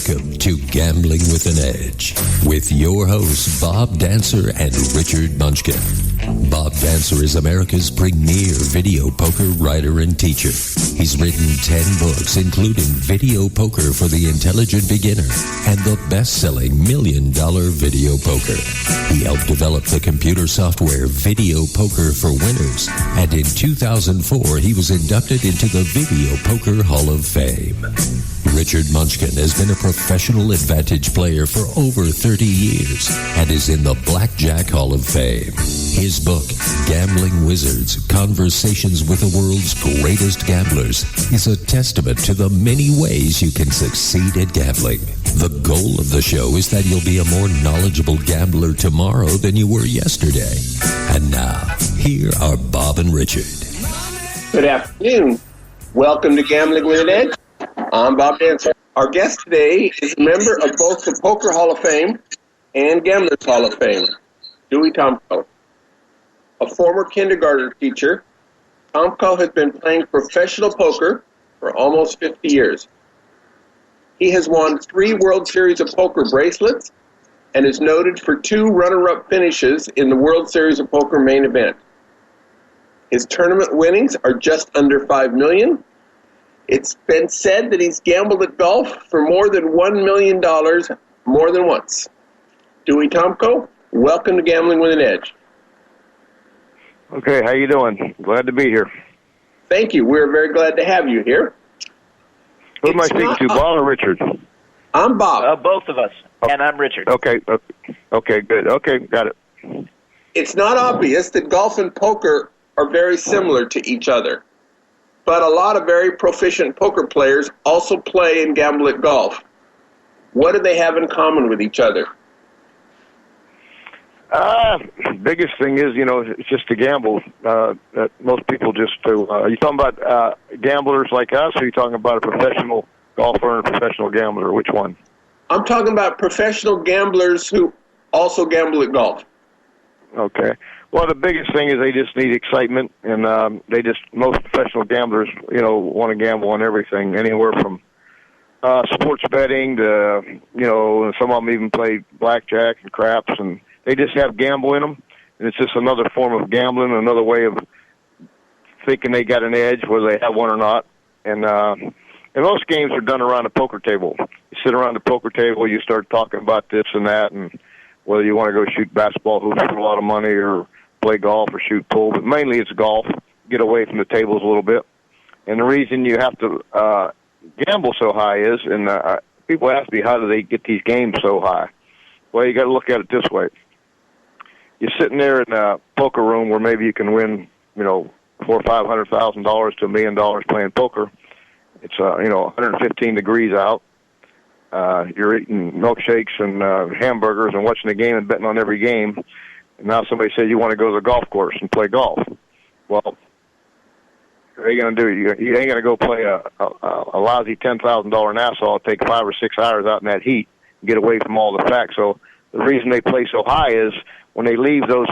Welcome to Gambling with an Edge with your hosts Bob Dancer and Richard Munchkin. Bob Dancer is America's premier video poker writer and teacher. He's written 10 books, including Video Poker for the Intelligent Beginner and the best-selling $1 Million Video Poker. He helped develop the computer software Video Poker for Winners, and in 2004 he was inducted into the Video Poker Hall of Fame. Richard Munchkin has been a professional advantage player for over 30 years and is in the Blackjack Hall of Fame. His book, Gambling Wizards, Conversations with the World's Greatest Gamblers, is a testament to the many ways you can succeed at gambling. The goal of the show is that you'll be a more knowledgeable gambler tomorrow than you were yesterday. And now, here are Bob and Richard. Good afternoon. Welcome to Gambling with an Edge. I'm Bob Dancer. Our guest today is a member of both the Poker Hall of Fame and Gamblers Hall of Fame, Dewey Tomko. A former kindergarten teacher, Tomko has been playing professional poker for almost 50 years. He has won 3 World Series of Poker bracelets and is noted for 2 runner-up finishes in the World Series of Poker main event. His tournament winnings are just under $5 million. It's been said that he's gambled at golf for more than $1 million more than once. Dewey Tomko, welcome to Gambling with an Edge. Okay, how you doing? Glad to be here. Thank you. We're very glad to have you here. Who am I speaking to, Bob or Richard? I'm Bob. Both of us, and I'm Richard. Okay, good. Okay, got it. It's not obvious that golf and poker are very similar to each other, but a lot of very proficient poker players also play and gamble at golf. What do they have in common with each other? Biggest thing is, it's just to gamble. That most people just do. Are you talking about gamblers like us, or are you talking about a professional golfer and a professional gambler? Which one? I'm talking about professional gamblers who also gamble at golf. Okay. Well, the biggest thing is they just need excitement, and most professional gamblers, want to gamble on everything, anywhere from sports betting to, some of them even play blackjack and craps, and they just have gamble in them, and it's just another form of gambling, another way of thinking they got an edge, whether they have one or not. And most games are done around a poker table. You sit around the poker table, you start talking about this and that, and whether you want to go shoot basketball hoops for a lot of money or play golf or shoot pool, but mainly it's golf. Get away from the tables a little bit. And the reason you have to gamble so high is, and people ask me, how do they get these games so high? Well, you got to look at it this way. You're sitting there in a poker room where maybe you can win, $400,000 or $500,000 to $1 million playing poker. It's 115 degrees out. You're eating milkshakes and hamburgers and watching the game and betting on every game. And now somebody says you want to go to the golf course and play golf. Well, what are you going to do? You ain't going to go play a lousy $10,000 Nassau, take 5 or 6 hours out in that heat and get away from all the facts. So the reason they play so high is when they leave those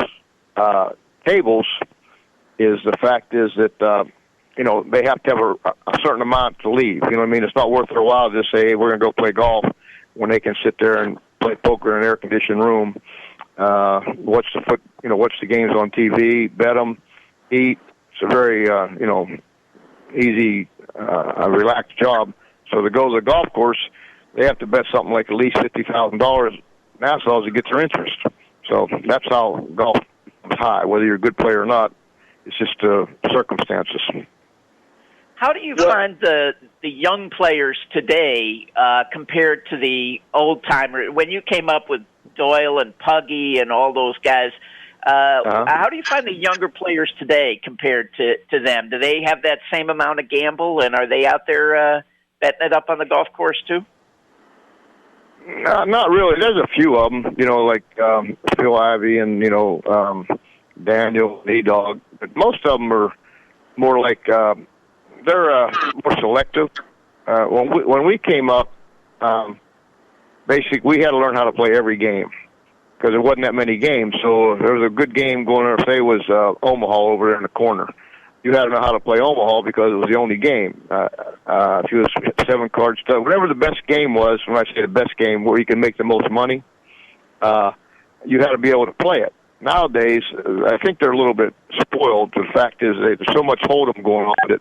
tables is the fact is that, they have to have a certain amount to leave. You know what I mean? It's not worth their while to just say, hey, we're going to go play golf when they can sit there and play poker in an air-conditioned room, watch the games on TV, bet them, eat. It's a very, easy, relaxed job. So to go to the golf course, they have to bet something like at least $50,000 Nassau to get their interest. So that's how golf is high, whether you're a good player or not. It's just circumstances. How do you find the young players today compared to the old-timer? When you came up with Doyle and Puggy and all those guys, how do you find the younger players today compared to them? Do they have that same amount of gamble, and are they out there betting it up on the golf course too? Not really. There's a few of them, like Phil Ivey and, Daniel, E-Dog. But most of them are more like they're more selective. When we came up, basically we had to learn how to play every game because there wasn't that many games. So if there was a good game going on, say it was Omaha over there in the corner. you had to know how to play Omaha because it was the only game. If you was 7 cards, whatever the best game was, when I say the best game, where you can make the most money, you had to be able to play it. Nowadays, I think they're a little bit spoiled. The fact is there's so much Hold'em going on that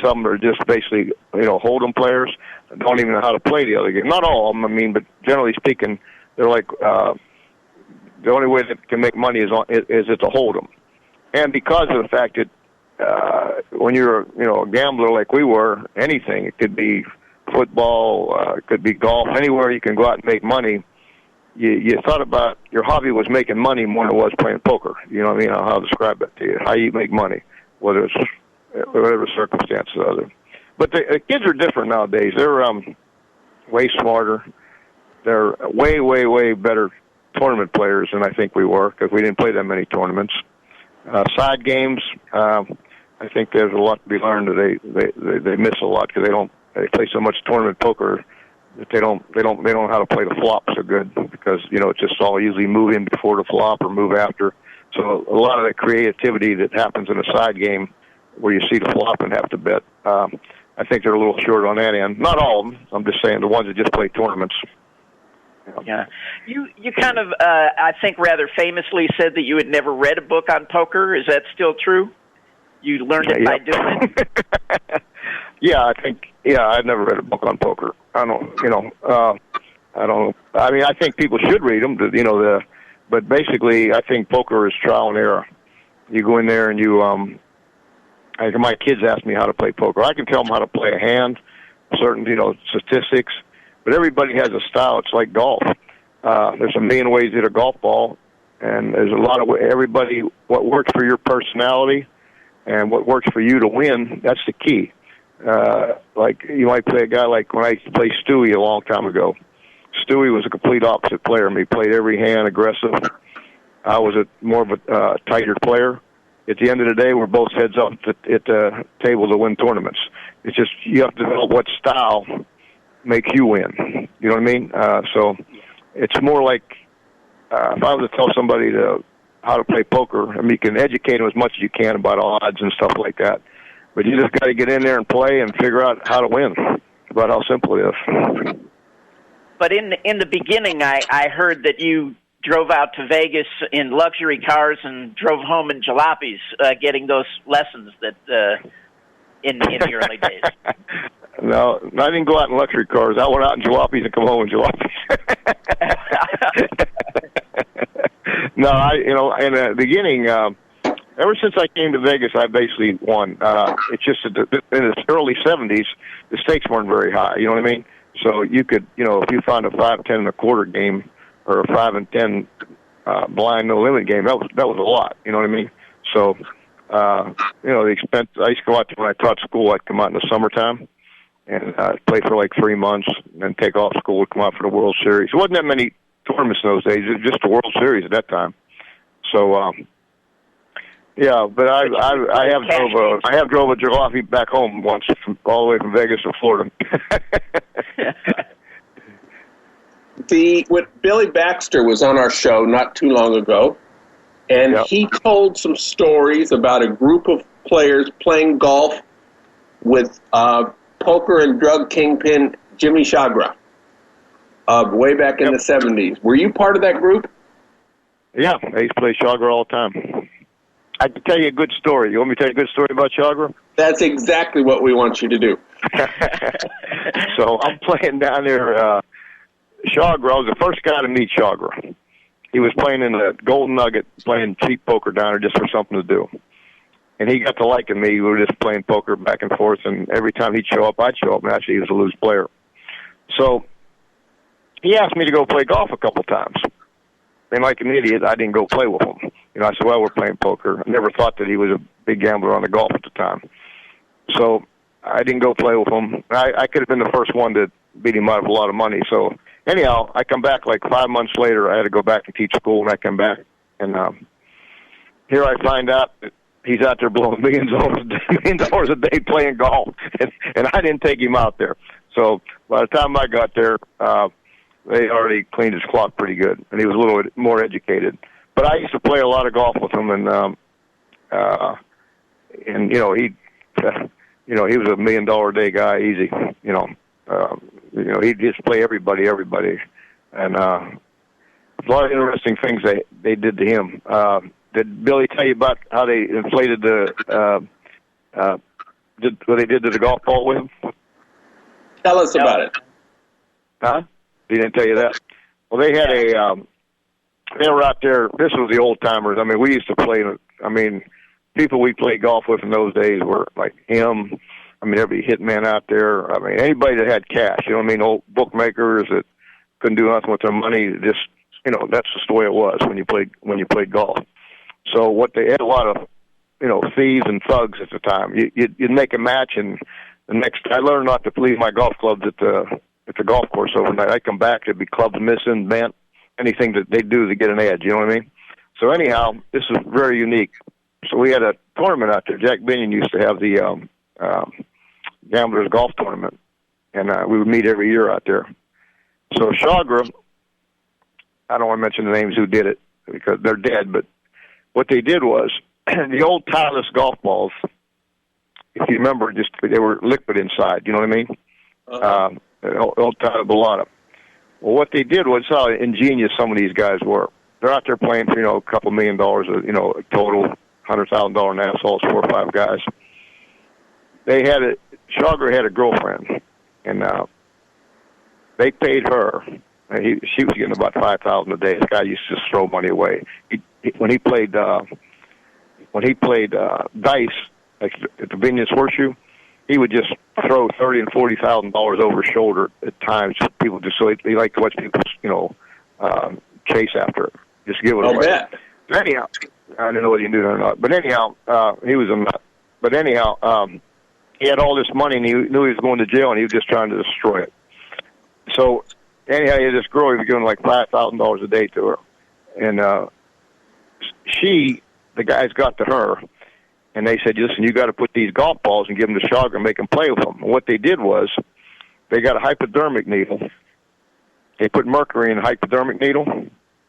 some of them are just basically, Hold'em players that don't even know how to play the other game. Not all of them, I mean, but generally speaking, they're like the only way that can make money is it's a Hold'em. And because of the fact that when you're a gambler like we were, anything, it could be football, it could be golf, anywhere you can go out and make money. You thought about your hobby was making money more than it was playing poker. You know what I mean? How to describe that to you. How you make money, whether it's whatever circumstances are there. But the kids are different nowadays. They're way smarter. They're way, way, way better tournament players than I think we were because we didn't play that many tournaments. Side games, I think there's a lot to be learned. They miss a lot because they play so much tournament poker that they don't know how to play the flop so good because it's just all usually move in before the flop or move after. So a lot of the creativity that happens in a side game where you see the flop and have to bet, I think they're a little short on that end. Not all of them. I'm just saying the ones that just play tournaments. Yeah. You kind of, I think rather famously said that you had never read a book on poker. Is that still true? You learned it by doing it? I've never read a book on poker. I mean, I think people should read them, but basically I think poker is trial and error. You go in there and my kids ask me how to play poker. I can tell them how to play a hand, certain, statistics, but everybody has a style. It's like golf. There's a million ways to hit a golf ball, and there's a lot of everybody, what works for your personality and what works for you to win, that's the key. Like you might play a guy like when I used to play Stewie a long time ago. Stewie was a complete opposite player. He played every hand aggressive. I was more of a tighter player. At the end of the day, we're both heads up at the table to win tournaments. It's just you have to develop what style makes you win. You know what I mean? So it's more like if I was to tell somebody how to play poker, I mean, you can educate them as much as you can about odds and stuff like that. But you just got to get in there and play and figure out how to win. About how simple it is. But in the beginning, I heard that you drove out to Vegas in luxury cars and drove home in jalopies, getting those lessons that in the early days. No, I didn't go out in luxury cars. I went out in jalopies and come home in jalopies. No, in the beginning. Ever since I came to Vegas, I basically won. It's just in the early 70s, the stakes weren't very high. You know what I mean? So you could, if you found a 5-10 and a quarter game or a 5-10 blind no limit game, that was a lot. You know what I mean? So, the expense. I used to go out when I taught school. I'd come out in the summertime and play for like 3 months, and then take off school, come out for the World Series. There wasn't that many tournaments in those days. It was just the World Series at that time. So. Yeah, but I have drove a jalopy back home once all the way from Vegas to Florida. Billy Baxter was on our show not too long ago, and he told some stories about a group of players playing golf with poker and drug kingpin Jimmy Chagra way back in the 70s. Were you part of that group? Yeah, I used to play Chagra all the time. I can tell you a good story. You want me to tell you a good story about Chagra? That's exactly what we want you to do. So I'm playing down there. Chagra, I was the first guy to meet Chagra. He was playing in the Golden Nugget, playing cheap poker down there just for something to do. And he got to liking me. We were just playing poker back and forth, and every time he'd show up, I'd show up, and actually he was a loose player. So he asked me to go play golf a couple times. And like an idiot, I didn't go play with him. I said, well, we're playing poker. I never thought that he was a big gambler on the golf at the time. So I didn't go play with him. I could have been the first one to beat him out of a lot of money. So anyhow, I come back like 5 months later. I had to go back and teach school, and I come back. And here I find out that he's out there blowing millions of dollars a day playing golf. And I didn't take him out there. So by the time I got there, they already cleaned his clock pretty good, and he was a little bit more educated. But I used to play a lot of golf with him, and and he was $1 million a day guy, easy. He'd just play everybody, and a lot of interesting things they did to him. Did Billy tell you about how they inflated what they did to the golf ball with him? Tell us about it. Huh? He didn't tell you that? Well, they had they were out there. This was the old timers. I mean, we used to play. I mean, people we played golf with in those days were like him. I mean, every hitman out there. I mean, anybody that had cash. You know what I mean? Old bookmakers that couldn't do nothing with their money. Just that's just the way it was when you played golf. So what they had a lot of thieves and thugs at the time. You'd make a match, and the next I learned not to leave my golf clubs at the golf course overnight. I'd come back, there'd be clubs missing, bent, anything that they'd do to get an edge. You know what I mean? So anyhow, this is very unique. So we had a tournament out there. Jack Binion used to have the Gamblers Golf Tournament, and we would meet every year out there. So Chagra, I don't want to mention the names who did it because they're dead, but what they did was the old Titleist golf balls, if you remember, they were liquid inside. You know what I mean? Old Titleist Bellata. Well, what they did was how ingenious some of these guys were. They're out there playing for a couple $1 million, total $100,000 nationals, 4 or 5 guys. Chagra had a girlfriend, and they paid her. She was getting about $5,000 a day. This guy used to just throw money away. When he played dice like at the Vineyards Horseshoe, he would just throw $30,000 and $40,000 over his shoulder at times. People just he liked to watch people, chase after it. Just give it away. Bet. Anyhow, I don't know whether you knew that or not. But anyhow, he was a nut. But anyhow, he had all this money, and he knew he was going to jail, and he was just trying to destroy it. So anyhow, he had this girl. He was giving like $5,000 a day to her, and the guys got to her, and they said, listen, you got to put these golf balls and give them to Chagra and make them play with them. And what they did was they got a hypodermic needle. They put mercury in a hypodermic needle,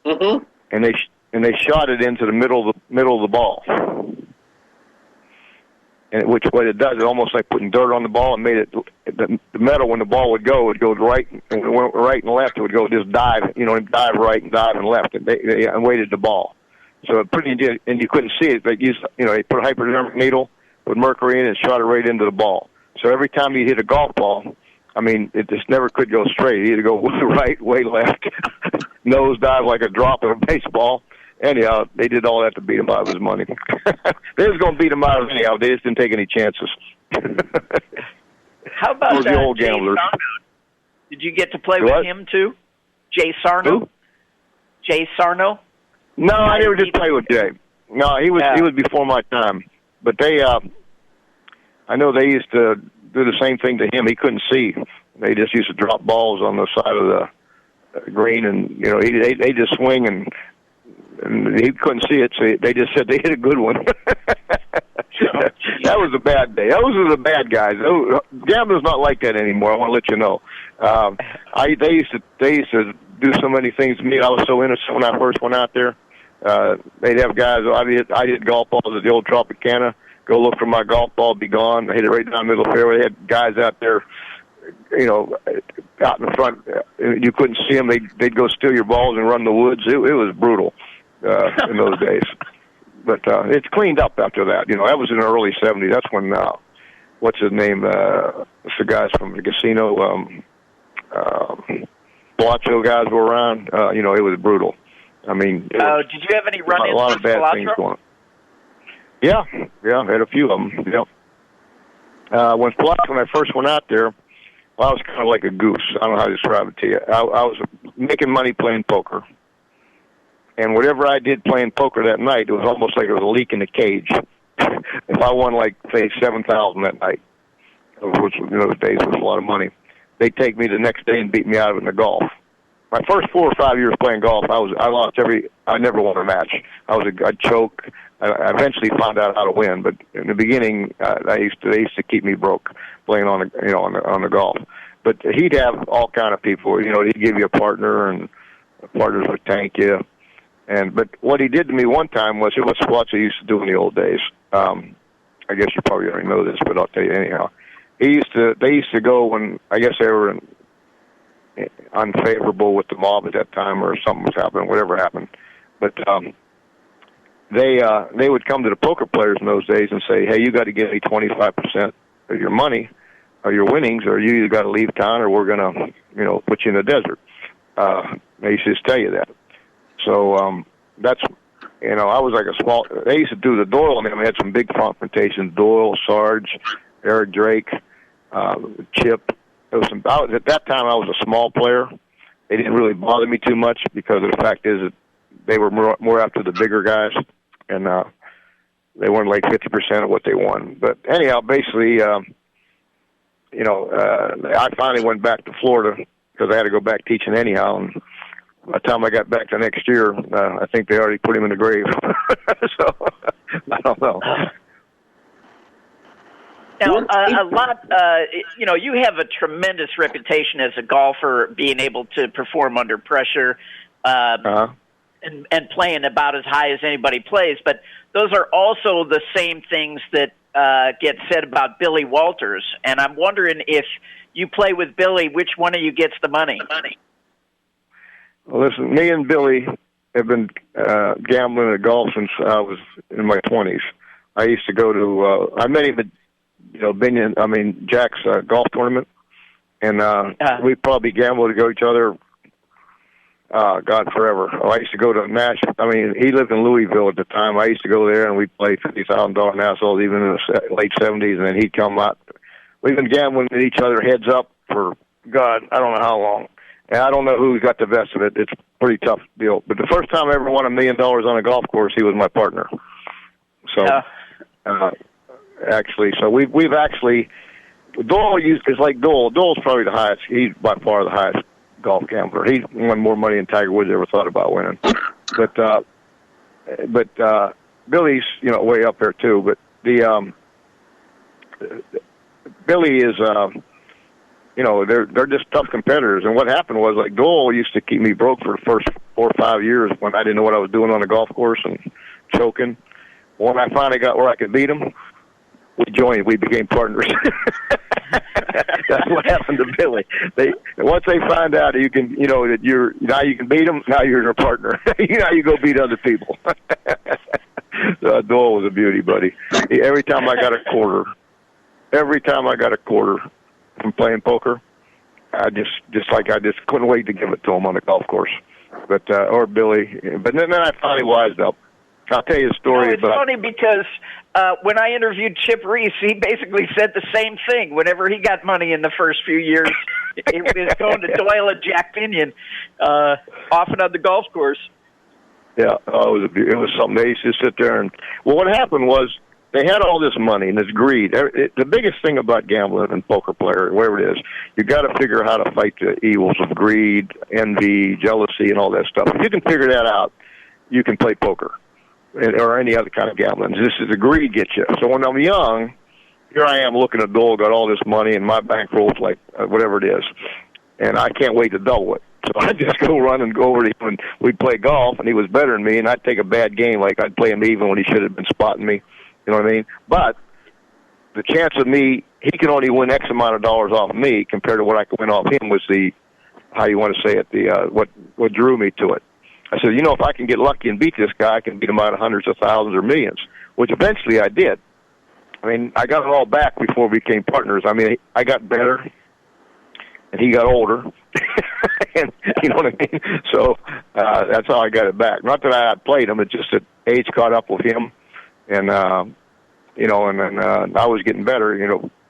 and they shot it into the middle of the ball. And what it does, it almost like putting dirt on the ball, and made it the metal when the ball would go right, and when it went right and left, it would go just dive, dive right and dive and left, and they weighted the ball. So and you couldn't see it, but they put a hypodermic needle with mercury in it and shot it right into the ball. So every time you hit a golf ball, I mean, it just never could go straight. It either go right, way left, nose dive like a drop of a baseball. Anyhow, they did all that to beat him out of his money. They was going to beat him out of anyhow. They just didn't take any chances. How about the old gamblers? Did you get to play with him too? Jay Sarno? Who? Jay Sarno? No, I never did play with Jay. No, he was before my time. But I know they used to do the same thing to him. He couldn't see. They just used to drop balls on the side of the green, and they just swing, and he couldn't see it. So they just said they hit a good one. That was a bad day. Those were the bad guys. Gambling's not like that anymore. I want to let you know. They used to do so many things to me. I was so innocent when I first went out there. They'd have guys. I hit golf balls at the old Tropicana. Go look for my golf ball, be gone. I hit it right down the middle of the fairway. They had guys out there, out in the front. You couldn't see them. They'd go steal your balls and run the woods. It was brutal in those days. But it's cleaned up after that. That was in the early 70s. That's when, what's his name? It's the guys from the casino, Bellagio guys were around. It was brutal. I mean, did you have any run-ins a lot of with bad Bellagio? things going on. Yeah, I had a few of them. Yeah. When I first went out there, I was kind of like a goose. I don't know how to describe it to you. I was making money playing poker. And whatever I did playing poker that night, it was almost like it was a leak in the cage. If I won, say, $7,000 that night, which those days was a lot of money, they'd take me the next day and beat me out of it in the golf. My first 4 or 5 years playing golf, I lost I never won a match. I'd choke. I eventually found out how to win, but in the beginning, they used to keep me broke playing on the golf. But he'd have all kind of people. He'd give you a partner, and partners would tank you. But what he did to me one time was what he used to do in the old days. I guess you probably already know this, but I'll tell you anyhow. They used to go when, I guess they were unfavorable with the mob at that time, or something was happening, whatever happened. But they would come to the poker players in those days and say, hey, you got to give me 25% of your money or your winnings, or you either got to leave town or we're going to, put you in the desert. They used to just tell you that. So that's, I was like a small, they used to do the Doyle, and they had some big confrontations, Doyle, Sarge, Eric Drake, Chip. At that time, I was a small player. They didn't really bother me too much because the fact is that they were more after the bigger guys, and they won like 50% of what they won. But anyhow, basically, I finally went back to Florida because I had to go back teaching anyhow. And by the time I got back the next year, I think they already put him in the grave. So I don't know. Now, a lot, you have a tremendous reputation as a golfer, being able to perform under pressure and playing about as high as anybody plays. But those are also the same things that get said about Billy Walters. And I'm wondering, if you play with Billy, which one of you gets the money? Well, listen, me and Billy have been gambling at golf since I was in my 20s. I used to go to, I met him at, Jack's golf tournament, and we probably gambled to go each other, God, forever. I used to go to Nashville. He lived in Louisville at the time. I used to go there, and we'd play $50,000 nationals even in the late 70s, and then he'd come out. We've been gambling at each other heads up for, God, I don't know how long. And I don't know who got the best of it. It's a pretty tough deal. But the first time I ever won $1 million on a golf course, he was my partner. So, we've actually, Doyle is like Doyle. Doyle's probably the highest. He's by far the highest golf gambler. He won more money than Tiger Woods ever thought about winning. But Billy's, way up there too. But Billy is, they're just tough competitors. And what happened was, like, Doyle used to keep me broke for the first 4 or 5 years when I didn't know what I was doing on the golf course and choking. When I finally got where I could beat him, we joined. We became partners. That's what happened to Billy. Once they find out you can, that you can beat them, now you're their partner. Now you go beat other people. Doyle was a beauty, buddy. Every time I got a quarter from playing poker, I just couldn't wait to give it to him on the golf course. But or Billy. But then I finally wised up. I'll tell you a story. It's funny because when I interviewed Chip Reese, he basically said the same thing. Whenever he got money in the first few years, it was going to Doyle and Jack Pinion, often on the golf course. Yeah, it was something. They used to sit there and, what happened was, they had all this money and this greed. The biggest thing about gambling and poker player, wherever it is, you got to figure out how to fight the evils of greed, envy, jealousy, and all that stuff. If you can figure that out, you can play poker or any other kind of gambling. This is the greed gets you. So when I'm young, here I am looking at Doyle, got all this money, and my bankroll's like whatever it is, and I can't wait to double it. So I just go run and go over to him, and we'd play golf, and he was better than me, and I'd take a bad game, like I'd play him even when he should have been spotting me. You know what I mean? But the chance of me, he can only win X amount of dollars off of me compared to what I could win off him was how you want to say it, what drew me to it. I said, if I can get lucky and beat this guy, I can beat him out of hundreds of thousands or millions, which eventually I did. I got it all back before we became partners. I got better, and he got older. And, you know what I mean? So that's how I got it back. Not that I outplayed him, it's just that age caught up with him. And, and then I was getting better,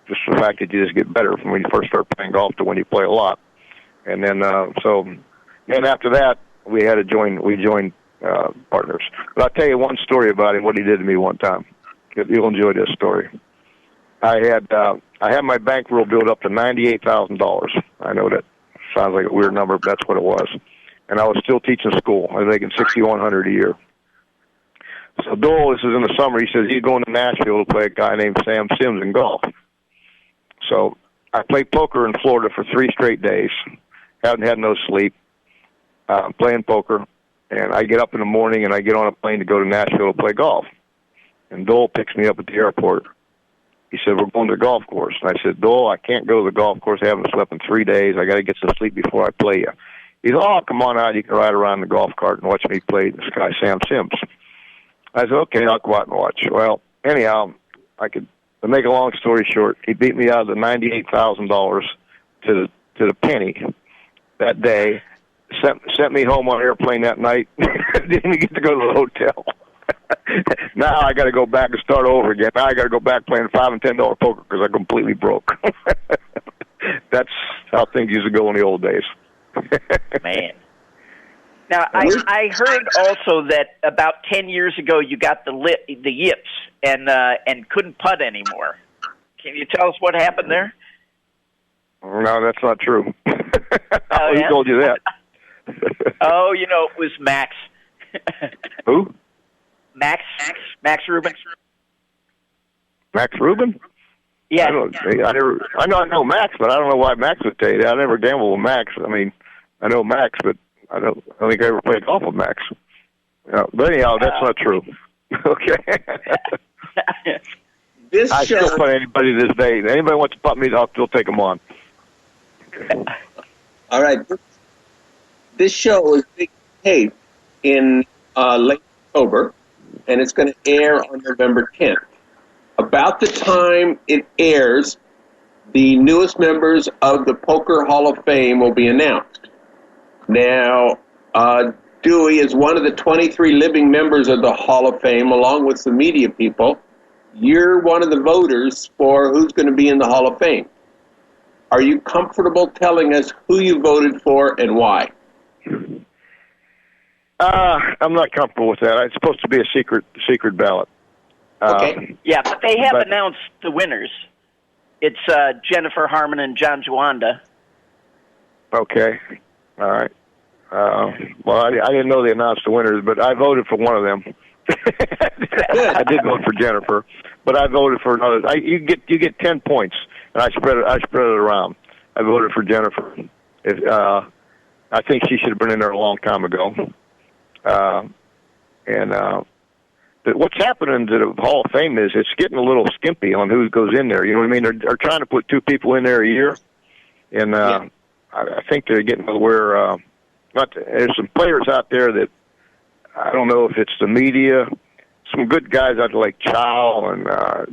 just the fact that you just get better from when you first start playing golf to when you play a lot. And then, then after that, we joined partners. But I'll tell you one story about him, what he did to me one time. You'll enjoy this story. I had my bankroll built up to $98,000. I know that sounds like a weird number, but that's what it was. And I was still teaching school. I was making $6,100 a year. So Doyle, this is in the summer, he says he's going to Nashville to play a guy named Sam Sims in golf. So I played poker in Florida for 3 straight days. Haven't had no sleep. Playing poker. And I get up in the morning and I get on a plane to go to Nashville to play golf. And Doyle picks me up at the airport. he said, we're going to the golf course. And I said, Doyle, I can't go to the golf course. I haven't slept in 3 days. I got to get some sleep before I play you. He said, oh, come on out. You can ride around the golf cart and watch me play this guy, Sam Sims. I said, okay, I'll go out and watch. Well, anyhow, to make a long story short, he beat me out of the $98,000 to the penny that day. Sent me home on an airplane that night. Didn't even get to go to the hotel. Now I got to go back and start over again. Now I got to go back playing $5 and $10 poker because I completely broke. That's how things used to go in the old days. Man. Now I heard also that about 10 years ago you got the yips and couldn't putt anymore. Can you tell us what happened there? No, that's not true. Oh, Who yeah? told you that? Oh, it was Max. Who? Max Rubin. Max Rubin? Yeah. I know Max, but I don't know why Max would tell you that. I never gambled with Max. I mean, I know Max, but I don't think I ever played golf with Max. But anyhow, that's not true. Okay. I still putt anybody to this day. Anybody wants to putt me, I'll still take them on. All right. This show is being taped in late October, and it's going to air on November 10th. About the time it airs, the newest members of the Poker Hall of Fame will be announced. Now, Dewey is one of the 23 living members of the Hall of Fame, along with some media people. You're one of the voters for who's going to be in the Hall of Fame. Are you comfortable telling us who you voted for and why? I'm not comfortable with that. It's supposed to be a secret ballot. Okay. Yeah, but they have announced the winners. It's Jennifer Harmon and John Juanda. Okay. All right. Well, I didn't know they announced the winners, but I voted for one of them. I did vote for Jennifer, but I voted for another. You get 10 points, and I spread it around. I voted for Jennifer. I think she should have been in there a long time ago. But what's happening to the Hall of Fame is it's getting a little skimpy on who goes in there. You know what I mean? They're trying to put 2 people in there a year, and I think they're getting to where there's some players out there that I don't know if it's the media. Some good guys out there like Chow and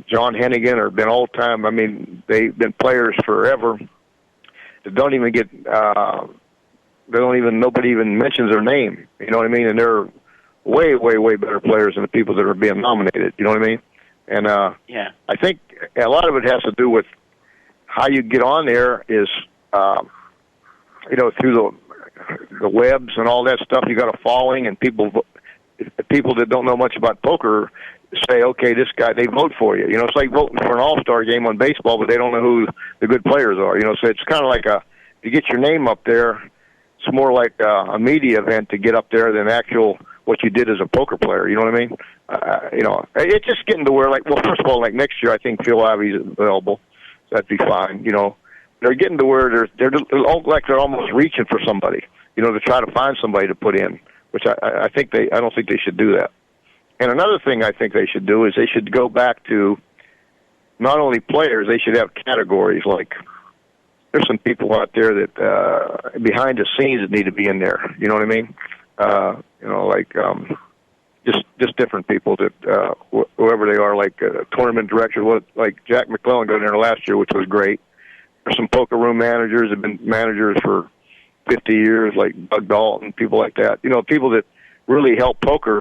John Hennigan have been all time. I mean, they've been players forever. They don't even get. Nobody even mentions their name. You know what I mean? And they're way, way, way better players than the people that are being nominated. You know what I mean? And I think a lot of it has to do with how you get on there is, through the webs and all that stuff. You got a following, and people that don't know much about poker say, okay, this guy, they vote for you. You know, it's like voting for an all-star game on baseball, but they don't know who the good players are. You know, so it's kind of like you get your name up there, it's more like a media event to get up there than actual what you did as a poker player. You know what I mean? It's just getting to where, first of all, next year I think Phil Ivey's available. That'd be fine. You know, they're getting to where they're almost reaching for somebody. You know, to try to find somebody to put in, which I don't think they should do that. And another thing I think they should do is they should go back to not only players, they should have categories like. There's some people out there that behind the scenes that need to be in there. You know what I mean? Just different people that whoever they are, tournament directors. Like Jack McClellan got in there last year, which was great. There's some poker room managers that have been managers for 50 years, like Doug Dalton, people like that. You know, people that really help poker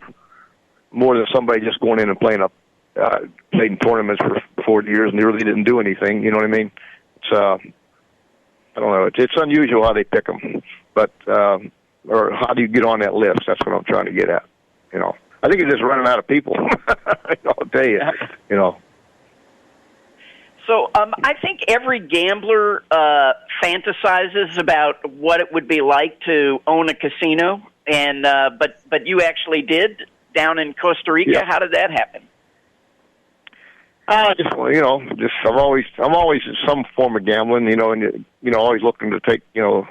more than somebody just going in and played in tournaments for 40 years and they really didn't do anything. You know what I mean? It's I don't know. It's unusual how they pick them, but or how do you get on that list? That's what I'm trying to get at. You know, I think it's just running out of people. I'll tell you. You know. So I think every gambler fantasizes about what it would be like to own a casino, and but you actually did down in Costa Rica. Yeah. How did that happen? I'm always in some form of gambling, and always looking to take, how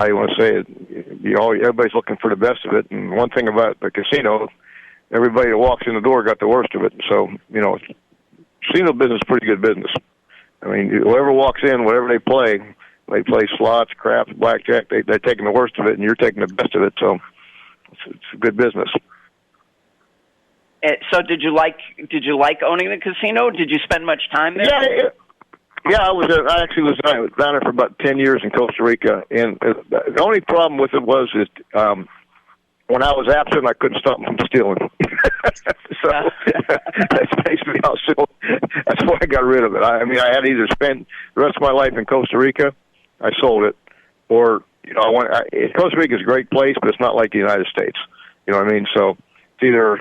you want to say it, everybody's looking for the best of it. And one thing about the casino, everybody that walks in the door got the worst of it. So, casino business is pretty good business. I mean, whoever walks in, whatever they play slots, craps, blackjack. They're taking the worst of it, and you're taking the best of it. So it's a good business. So did you like owning the casino? Did you spend much time there? Yeah, I actually was down there for about 10 years in Costa Rica, and the only problem with it was when I was absent, I couldn't stop them from stealing. So that's basically how simple. That's why I got rid of it. I mean, I had to either spend the rest of my life in Costa Rica, I sold it, or Costa Rica is a great place, but it's not like the United States. You know what I mean? So it's either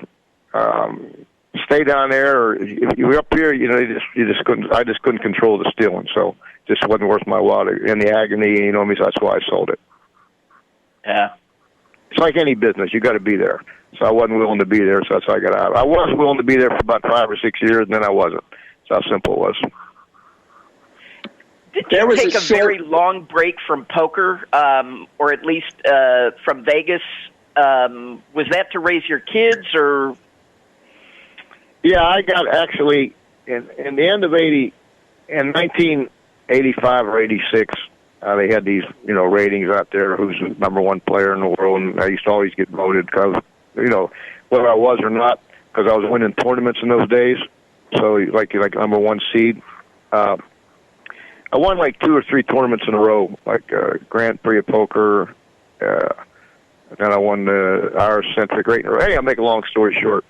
stay down there, or if you were up here, you just couldn't. I just couldn't control the stealing, so it just wasn't worth my while. And the agony, so that's why I sold it. Yeah, it's like any business; you got to be there. So I wasn't willing to be there, so that's how I got out. I was willing to be there for about 5 or 6 years, and then I wasn't. That's how simple it was. Did you take a very long break from poker, or at least from Vegas? Was that to raise your kids, or? Yeah, I got actually in the end of 1985 or 86. They had these, ratings out there. Who's the number one player in the world? And I used to always get voted because, whether I was or not, because I was winning tournaments in those days. So like number one seed. I won like 2 or 3 tournaments in a row, like Grand Prix of Poker. And then I won the Irish Centric rate in a row. Hey, I'll make a long story short.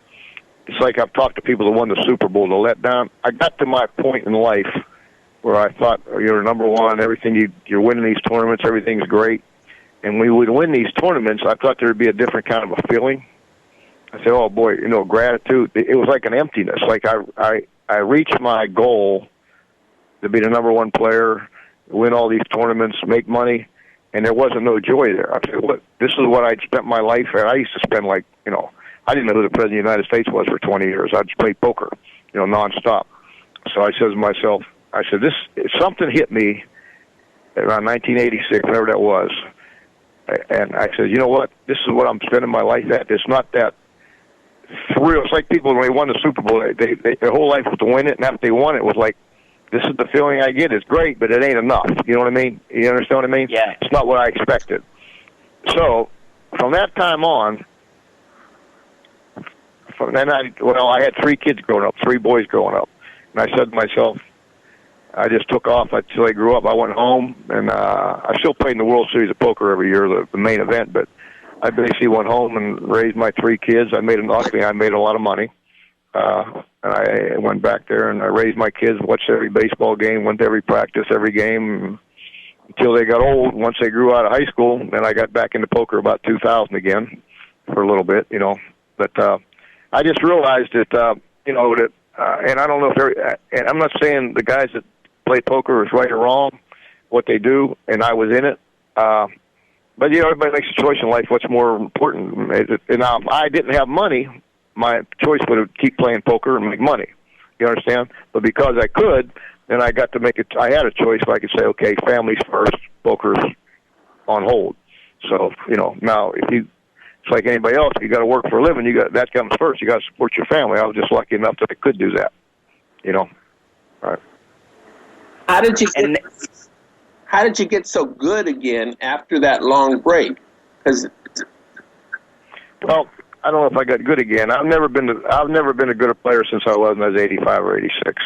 It's like I've talked to people that won the Super Bowl, the letdown. I got to my point in life where I thought, you're number one, everything, you're winning these tournaments, everything's great. And when we would win these tournaments, I thought there would be a different kind of a feeling. I said, oh, boy, gratitude. It was like an emptiness. Like I reached my goal to be the number one player, win all these tournaments, make money, and there wasn't no joy there. I said, this is what I'd spent my life at. I used to spend I didn't know who the President of the United States was for 20 years. I just played poker, nonstop. So I said to myself, something hit me around 1986, whatever that was. And I said, you know what? This is what I'm spending my life at. It's not that thrill. It's like people, when they won the Super Bowl, their whole life was to win it, and after they won it, was like, this is the feeling I get. It's great, but it ain't enough. You know what I mean? You understand what I mean? Yeah. It's not what I expected. So from that time on, I had 3 kids growing up, 3 boys growing up. And I said to myself, I just took off until they grew up. I went home, and I still played in the World Series of Poker every year, the main event, but I basically went home and raised my 3 kids. I made a lot of money. And I went back there, and I raised my kids, watched every baseball game, went to every practice, every game, until they got old. Once they grew out of high school, then I got back into poker about 2000 again for a little bit, But I just realized that, and I don't know if and I'm not saying the guys that play poker is right or wrong, what they do, and I was in it. But, everybody makes a choice in life, what's more important. And now, if I didn't have money, my choice would have keep playing poker and make money. You understand? But because I could, then I got to make it. I had a choice where I could say, okay, family's first, poker's on hold. So, now it's like anybody else. If you got to work for a living, that comes first. You got to support your family. I was just lucky enough that I could do that. All right. How did you get so good again after that long break? Well, I don't know if I got good again. I've never been a good player since I was 85 or 86.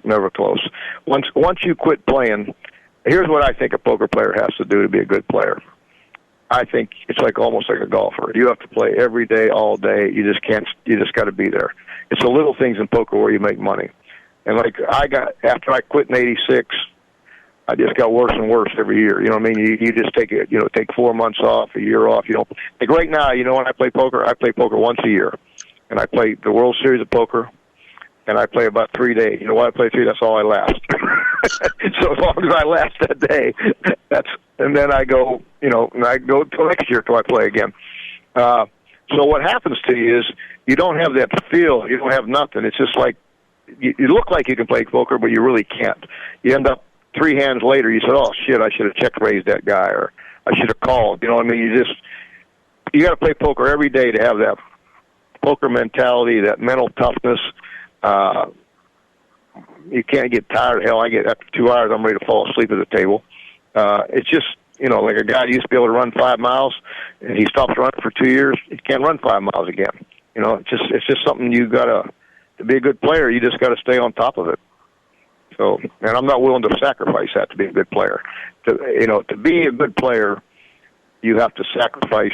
Never close. Once you quit playing, here's what I think a poker player has to do to be a good player. I think it's almost like a golfer. You have to play every day, all day. You just can't. You just got to be there. It's the little things in poker where you make money. And after I quit in '86, I just got worse and worse every year. You know what I mean? You just take 4 months off, a year off. Like right now, when I play poker once a year, and I play the World Series of Poker, and I play about 3 days. You know why I play 3? That's all I last. So as long as I last that day, and then I go, and I go till next year till I play again. So what happens to you is you don't have that feel. You don't have nothing. It's just like you look like you can play poker, but you really can't. You end up 3 hands later, you said, oh, shit, I should have check-raised that guy, or I should have called. You know what I mean? You got to play poker every day to have that poker mentality, that mental toughness. You can't get tired. Hell, I get after 2 hours, I'm ready to fall asleep at the table. It's just, like a guy used to be able to run 5 miles, and he stops running for 2 years. He can't run 5 miles again. It's just something you gotta, to be a good player, you just gotta stay on top of it. So, and I'm not willing to sacrifice that to be a good player. To be a good player, you have to sacrifice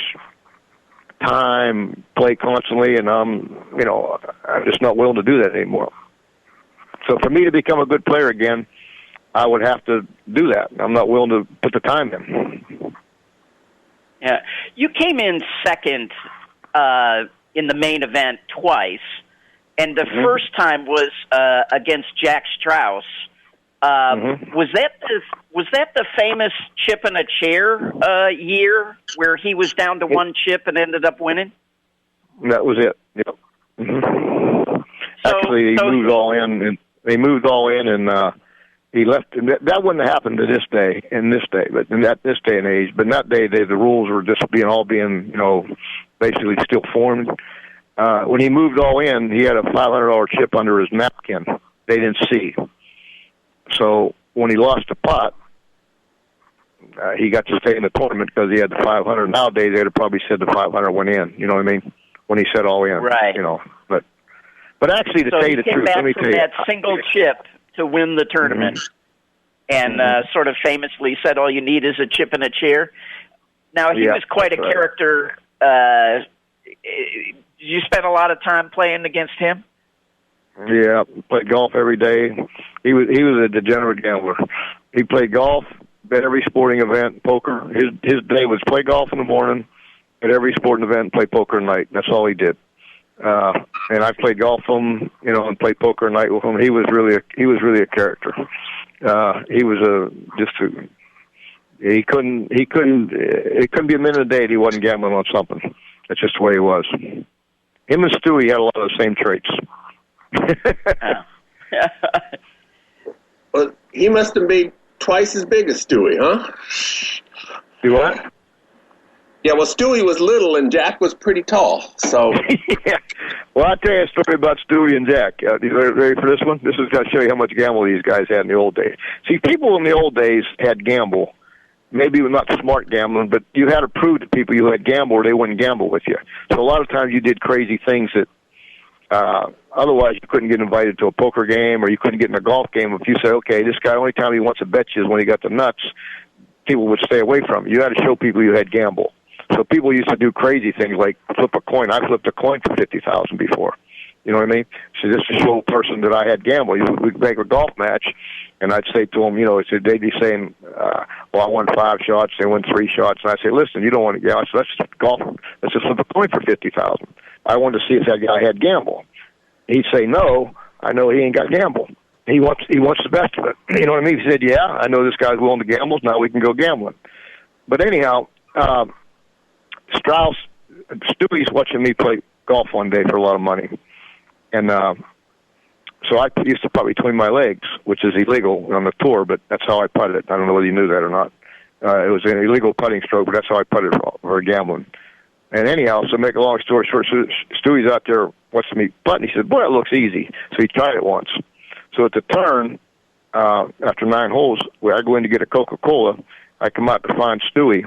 time, play constantly, and I'm just not willing to do that anymore. So for me to become a good player again, I would have to do that. I'm not willing to put the time in. Yeah, you came in second in the main event twice, and the first time was against Jack Strauss. Was that the famous chip in a chair year where he was down to one chip and ended up winning? That was it. Yep. Mm-hmm. Actually, they moved all in, and he left. That wouldn't have happened to this day, but in this day and age. But in that day, the rules were just being basically still formed. When he moved all in, he had a $500 chip under his napkin. They didn't see. So when he lost the pot, he got to stay in the tournament because he had the 500. Nowadays, they'd have probably said the 500 went in. You know what I mean? When he said all in, right? But actually, to tell you the truth, let me tell you, that single chip to win the tournament, and sort of famously said, "All you need is a chip in a chair." Now he was quite a character. Did you spend a lot of time playing against him? Yeah, played golf every day. He was a degenerate gambler. He played golf at every sporting event, poker. His day was play golf in the morning, at every sporting event, play poker at night. That's all he did. And I played golf with him, and played poker at night with him. He was really a character. It couldn't be a minute a day that he wasn't gambling on something. That's just the way he was. Him and Stewie had a lot of the same traits. Well, he must have been twice as big as Stewie, huh? You what? Yeah, well, Stewie was little and Jack was pretty tall, so... Yeah. Well, I'll tell you a story about Stewie and Jack. You ready for this one? This is going to show you how much gamble these guys had in the old days. See, people in the old days had gamble. Maybe not smart gambling, but you had to prove to people you had gamble or they wouldn't gamble with you. So a lot of times you did crazy things that otherwise you couldn't get invited to a poker game or you couldn't get in a golf game. If you say, okay, this guy, only time he wants to bet you is when he got the nuts, people would stay away from you. You had to show people you had gamble. So people used to do crazy things like flip a coin. I flipped a coin for $50,000 before. You know what I mean? So just to show a person that I had gamble. We'd make a golf match, and I'd say to them, they'd be saying, well, I won 5 shots, they won 3 shots. And I'd say, listen, you don't want to gamble. So let's just flip a coin for $50,000. I wanted to see if that guy had gamble. He'd say, no, I know he ain't got gamble. He wants the best of it. You know what I mean? He said, yeah, I know this guy's willing to gamble. Now we can go gambling. But anyhow, Stewie's watching me play golf one day for a lot of money. And so I used to putt between my legs, which is illegal on the tour, but that's how I putted. I don't know whether you knew that or not. It was an illegal putting stroke, but that's how I putted for gambling. And anyhow, so make a long story short, Stewie's out there watching me putt, and he said, boy, that looks easy. So he tried it once. So at the turn, after 9 holes, where I go in to get a Coca-Cola, I come out to find Stewie.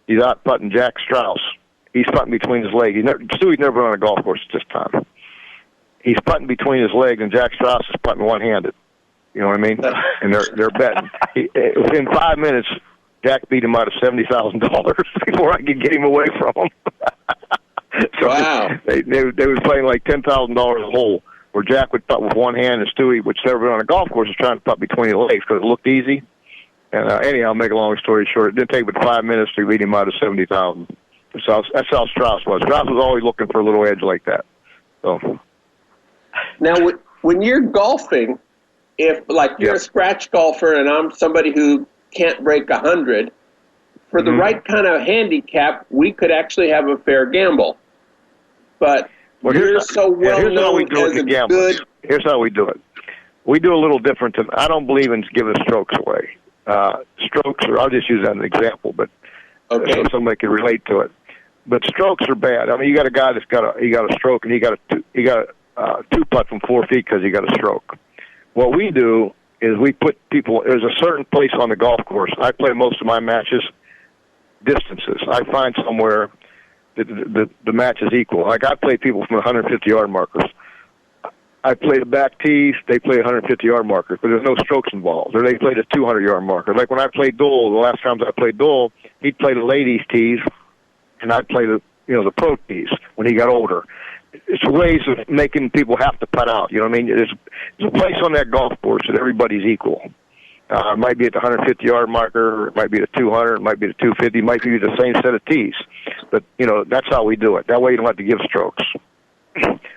He's out putting Jack Strauss. He's putting between his legs. Stewie's never been on a golf course at this time. He's putting between his legs, and Jack Strauss is putting one-handed. You know what I mean? And they're betting. Within 5 minutes, Jack beat him out of $70,000 before I could get him away from him. So wow! They were playing like $10,000 a hole, where Jack would putt with one hand, and Stewie, which never been on a golf course, was trying to putt between his legs because it looked easy. And anyhow, I'll make a long story short. It didn't take but 5 minutes to beat him out of $70,000. So that's how Strauss was. Strauss was always looking for a little edge like that. So. Now, when you're golfing, if you're a scratch golfer and I'm somebody who can't break 100, for the right kind of handicap, we could actually have a fair gamble. But you're so well known as a good. Here's how we do it. We do a little different. I don't believe in giving strokes away. Strokes, or I'll just use that as an example, but so somebody can relate to it. But strokes are bad. I mean, you got a guy that's got a stroke, and he got a 2-putt from 4 feet because he got a stroke. what we do is we put people, there's a certain place on the golf course. I play most of my matches distances. I find somewhere that the match is equal. Like I play people from 150-yard markers. I play the back tees, they play 150-yard markers, but there's no strokes involved. Or they play the 200-yard marker. Like when I played Doyle, the last times I played Doyle, he'd play the ladies' tees, and I'd play the pro tees when he got older. It's ways of making people have to putt out. You know what I mean? There's a place on that golf course that everybody's equal. It might be at the 150-yard marker, it might be the 200, it might be the 250, it might be the same set of tees. But, that's how we do it. That way you don't have to give strokes.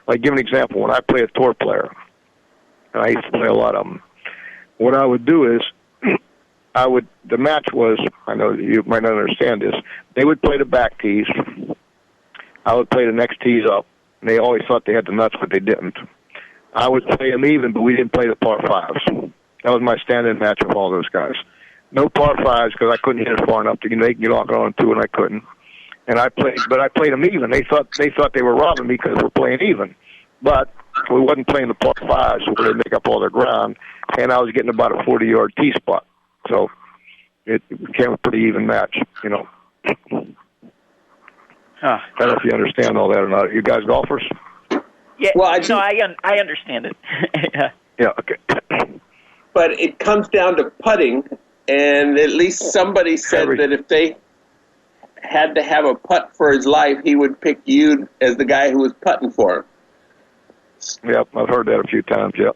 Like, give an example. When I play a tour player, and I used to play a lot of them, what I would do is the match was, I know you might not understand this, they would play the back tees, I would play the next tees up, and they always thought they had the nuts, but they didn't. I would play them even, but we didn't play the par fives. That was my stand-in match with all those guys. No par fives because I couldn't hit it far enough to make me lock it on two, and I couldn't. And I played them even. They thought they were robbing me because we're playing even, but we wasn't playing the par fives where they make up all their ground. And I was getting about a 40-yard tee spot, so it became a pretty even match. Huh. I don't know if you understand all that or not. You guys golfers? Yeah. Well, I understand it. Yeah. Okay. But it comes down to putting, and at least somebody said that if they had to have a putt for his life, he would pick you as the guy who was putting for him. Yep, I've heard that a few times, yep.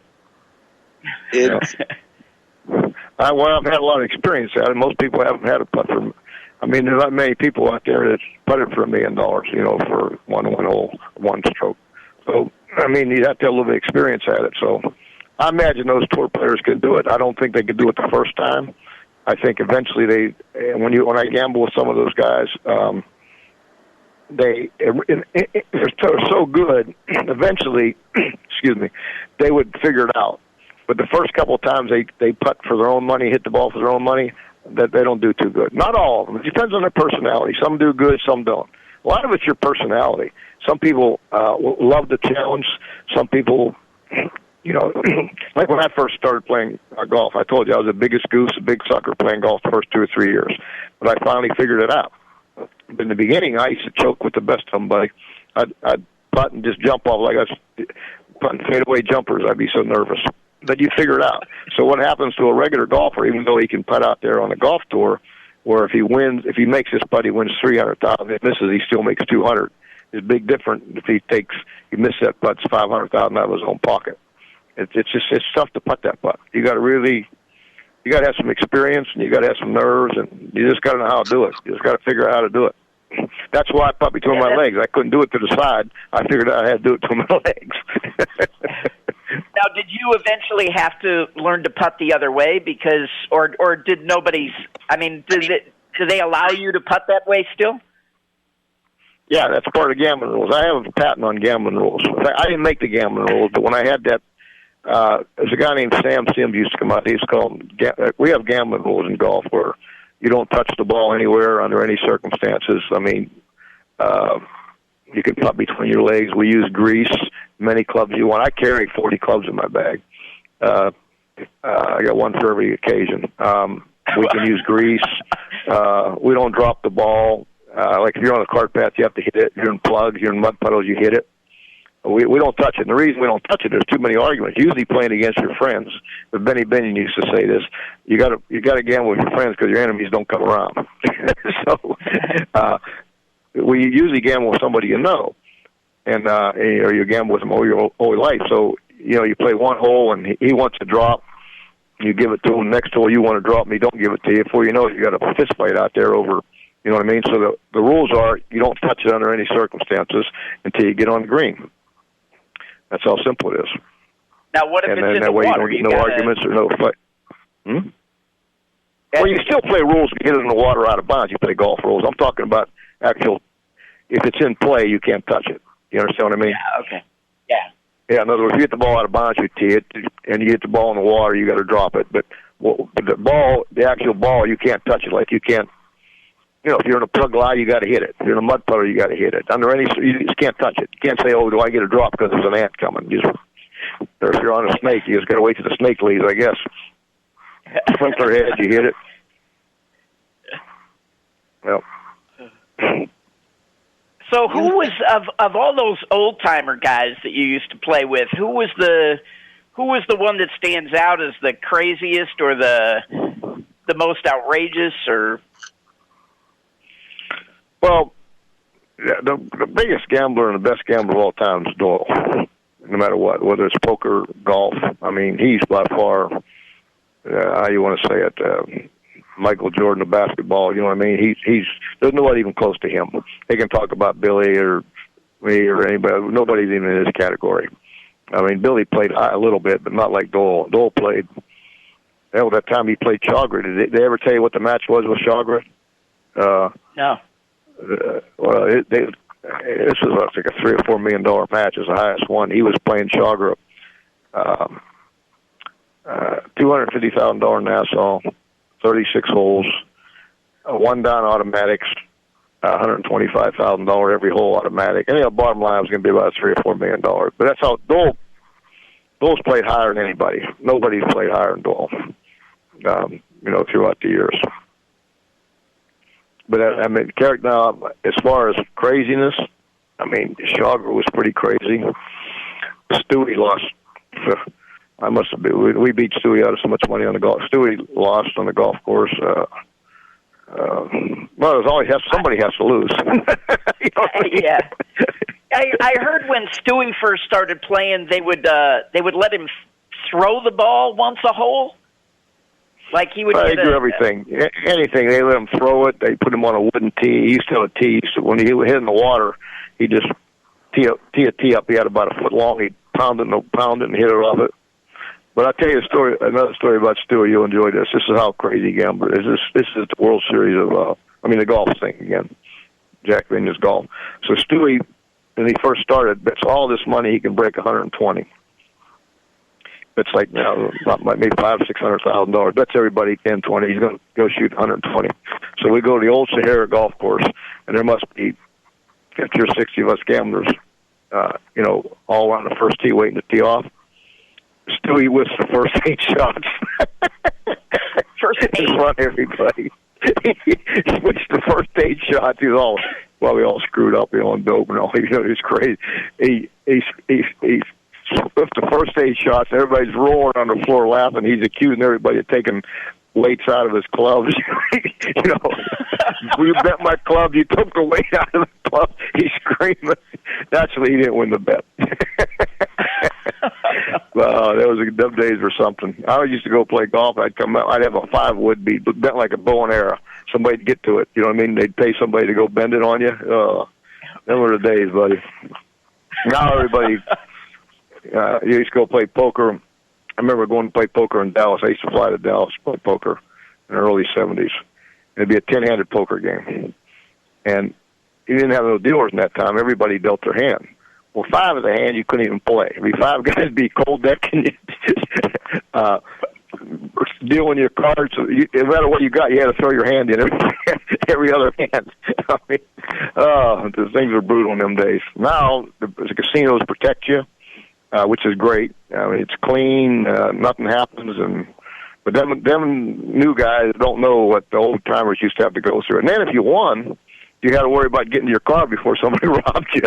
I've had a lot of experience at it. Most people haven't had a putt for me. I mean, there's not many people out there that putted for $1 million, for one hole, one stroke. So, I mean, you have to have a little bit of experience at it. So I imagine those tour players could do it. I don't think they could do it the first time. I think eventually when I gamble with some of those guys, they're so good. Eventually, excuse me, they would figure it out. But the first couple of times they putt for their own money, hit the ball for their own money, that they don't do too good. Not all of them. It depends on their personality. Some do good, some don't. A lot of it's your personality. Some people love the challenge. Some people, like when I first started playing golf, I told you I was the biggest goose, a big sucker playing golf the first 2 or 3 years. But I finally figured it out. In the beginning, I used to choke with the best of them, buddy. I'd putt and just jump off like I was putting fadeaway jumpers. I'd be so nervous. But you figure it out. So what happens to a regular golfer, even though he can putt out there on a golf tour, where if he makes his putt, he wins 300,000. If he misses, he still makes 200. It's big different if he misses that putt, it's 500,000 out of his own pocket. It's tough to putt that putt. You got to have some experience, and you got to have some nerves, and you just got to know how to do it. You just got to figure out how to do it. That's why I putt between my legs. I couldn't do it to the side. I figured out I had to do it between my legs. Now, did you eventually have to learn to putt the other way because, or did nobody's? I mean, do they allow you to putt that way still? Yeah, that's part of the gambling rules. I have a patent on gambling rules. In fact, I didn't make the gambling rules, but when I had that, there's a guy named Sam Sims used to come out. He's called. We have gambling rules in golf where you don't touch the ball anywhere under any circumstances. I mean, you can putt between your legs. We use grease. Many clubs you want. I carry 40 clubs in my bag. I got one for every occasion. We can use grease. We don't drop the ball. Like if you're on a cart path, you have to hit it. If you're in plugs, you're in mud puddles, you hit it. We don't touch it. And the reason we don't touch it, there's too many arguments. Usually playing against your friends. But Benny Binion used to say this: you got to gamble with your friends because your enemies don't come around. So we usually gamble with somebody you know, and or you gamble with them all your life. So you play one hole and he wants to drop. You give it to him. Next hole you want to drop, and he don't give it to you. Before you know it, you got a fist fight out there over. You know what I mean? So the rules are you don't touch it under any circumstances until you get on the green. That's how simple it is. Now, what if it's in the that way water? you don't get no arguments or no fight. Well, you still play rules to get it in the water out of bounds. You play golf rules. I'm talking about actual. If it's in play, you can't touch it. You understand what I mean? Yeah. Okay. Yeah. Yeah. In other words, if you hit the ball out of bounds, you tee it, and you hit the ball in the water, you got to drop it. But the actual ball, you can't touch it. Like you can't. If you're in a plug lie, you got to hit it. If you're in a mud puddle, you got to hit it. You just can't touch it. You can't say, "Oh, do I get a drop because there's an ant coming?" Or if you're on a snake, you just got to wait till the snake leaves, I guess. Sprinkler head, you hit it. Yep. So who was of all those old timer guys that you used to play with? Who was the one that stands out as the craziest or the most outrageous? Or well, the biggest gambler and the best gambler of all time is Doyle. No matter what, whether it's poker, golf. I mean, he's by far how you want to say it. Michael Jordan of basketball, you know what I mean? He's there's nobody even close to him. They can talk about Billy or me or anybody. Nobody's even in his category. I mean, Billy played high a little bit, but not like Doyle. Doyle played. Hell, that time he played Chagra. Did they ever tell you what the match was with Chagra? No. Well, this was like a $3 or $4 million match. It was the highest one. He was playing Chagra. $250,000 Nassau. 36 holes, one down automatics, $125,000 every hole automatic. And the bottom line was going to be about $3 or $4 million. But that's how Dole's played higher than anybody. Nobody's played higher than Doyle, throughout the years. But I mean, now as far as craziness, I mean, Chagra was pretty crazy. Stewie lost. I must have been. We beat Stewie out of so much money on the golf. Stewie lost on the golf course. Well, there's always somebody has to lose. You know what I mean? Yeah. I heard when Stewie first started playing, they would let him throw the ball once a hole. Like he would. They do everything, anything. They let him throw it. They put him on a wooden tee. He used to have a tee. So when he would hit in the water, he just tee a tee up. He had about a foot long. He'd pound it and hit it off it. But I'll tell you another story about Stewie. You'll enjoy this. This is how crazy gambler is. This is the World Series of, the golf thing again. Jack Vineyard's golf. So Stewie, when he first started, bets all this money he can break 120. It's like now maybe $500,000-$600,000. Bets everybody can 20. He's going to go shoot 120. So we go to the old Sahara golf course, and there must be 50 or 60 of us gamblers, all around the first tee waiting to tee off. Stewie whiffs the first 8 shots. First 8? In front of everybody. He whiffs the first 8 shots. We all screwed up, on dope and all. He's crazy. He whiffed the first 8 shots. Everybody's roaring on the floor laughing. He's accusing everybody of taking weights out of his clubs. You bet my club, you took the weight out of the club. He's screaming. Naturally, he didn't win the bet. Them days were something. I used to go play golf. I'd come out. I'd have a 5-wood be bent like a bow and arrow. Somebody'd get to it. You know what I mean? They'd pay somebody to go bend it on you. Them were the days, buddy. Now everybody, you used to go play poker. I remember going to play poker in Dallas. I used to fly to Dallas to play poker in the early 70s. It'd be a 10-handed poker game. And you didn't have no dealers in that time. Everybody dealt their hand. Well, 5 of the hand you couldn't even play. I mean, 5 guys be cold decking dealing your cards. No matter what you got, you had to throw your hand in every other hand. I mean, the things were brutal in them days. Now the casinos protect you, which is great. I mean, it's clean. Nothing happens, but them new guys don't know what the old timers used to have to go through. And then if you won, you had to worry about getting to your car before somebody robbed you.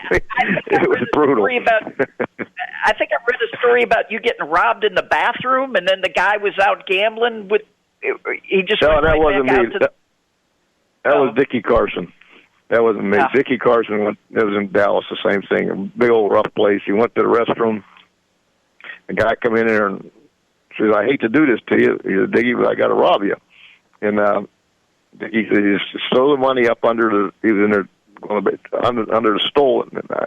It was brutal. I think I read a story about you getting robbed in the bathroom, and then the guy was out gambling with. He just no, that wasn't me. That was Dickie Carson. That wasn't me. Yeah. Dickie Carson it was in Dallas. The same thing. A big old rough place. He went to the restroom. The guy come in there and says, "I hate to do this to you." He said, "Dickie, but I got to rob you." And he said, "He just throw the money up under the." He was in there. Under the stole, and I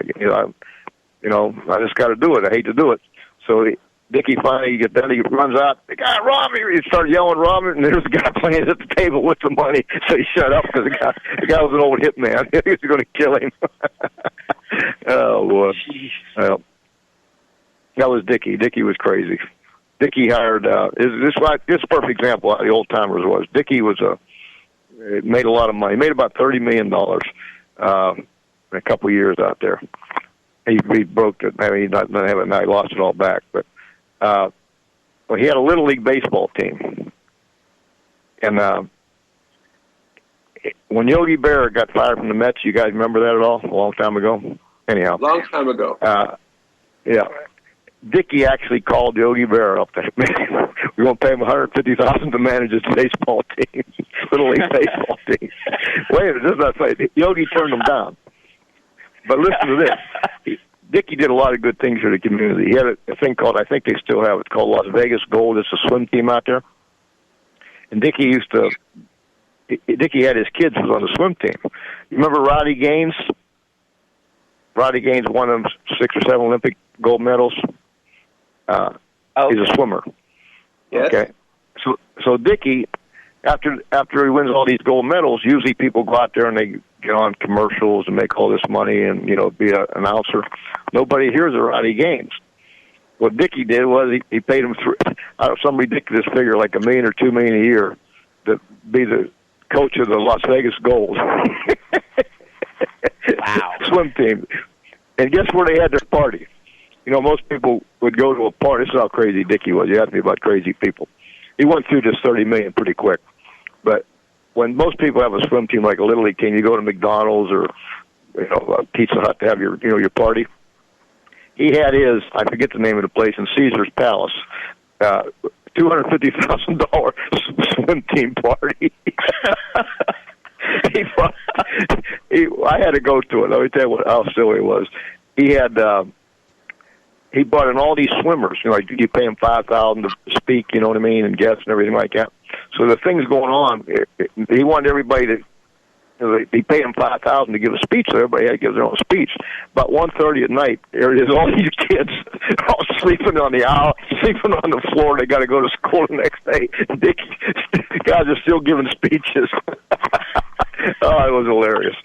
just got to do it. I hate to do it. So Dickie finally gets done. He runs out. The guy robbed me. He started yelling, "Rob me!" And there's a guy playing at the table with the money. So he shut up because the guy was an old hitman. He was going to kill him. Oh boy! Well, that was Dickie. Dickie was crazy. Dickie hired. This is a perfect example of how the old timers was. Dickie made a lot of money. He made about $30 million. In a couple of years out there. he broke it. I mean, he lost it all back. But well, he had a little league baseball team, and when Yogi Berra got fired from the Mets, you guys remember that at all? A long time ago. Anyhow, long time ago. Yeah. Dickey actually called Yogi Berra up there. We're going to pay him $150,000 to manage his baseball team, little league baseball team. Wait a minute, this is not right. Yogi turned him down. But listen to this. Dickey did a lot of good things for the community. He had a thing called, I think they still have it, called Las Vegas Gold. It's a swim team out there. And Dickey had his kids was on the swim team. You remember Roddy Gaines? Roddy Gaines won them 6 or 7 Olympic gold medals. He's a swimmer. Yes. Okay. So Dickey, after he wins all these gold medals, usually people go out there and they get on commercials and make all this money and, be an announcer. Nobody hears of Roddy Gaines. What Dickey did was he paid him some ridiculous figure, like $1 million or $2 million a year, to be the coach of the Las Vegas Gold. Wow. Swim team. And guess where they had their party? Most people would go to a party. This is how crazy Dickey was. You asked me about crazy people. He went through this $30 million pretty quick. But when most people have a swim team, like a Little League team, you go to McDonald's or Pizza Hut to have your party. He had his, I forget the name of the place, in Caesar's Palace, $250,000 swim team party. I had to go to it. Let me tell you how silly it was. He brought in all these swimmers. Like you pay him $5,000 to speak, you know what I mean, and guests and everything like that. So the things going on, he wanted everybody to. He paid him $5,000 to give a speech, so everybody had to give their own speech. About 1:30 at night, there it is, all these kids all sleeping on the aisle, sleeping on the floor. They got to go to school the next day. The guys are still giving speeches. Oh, it was hilarious.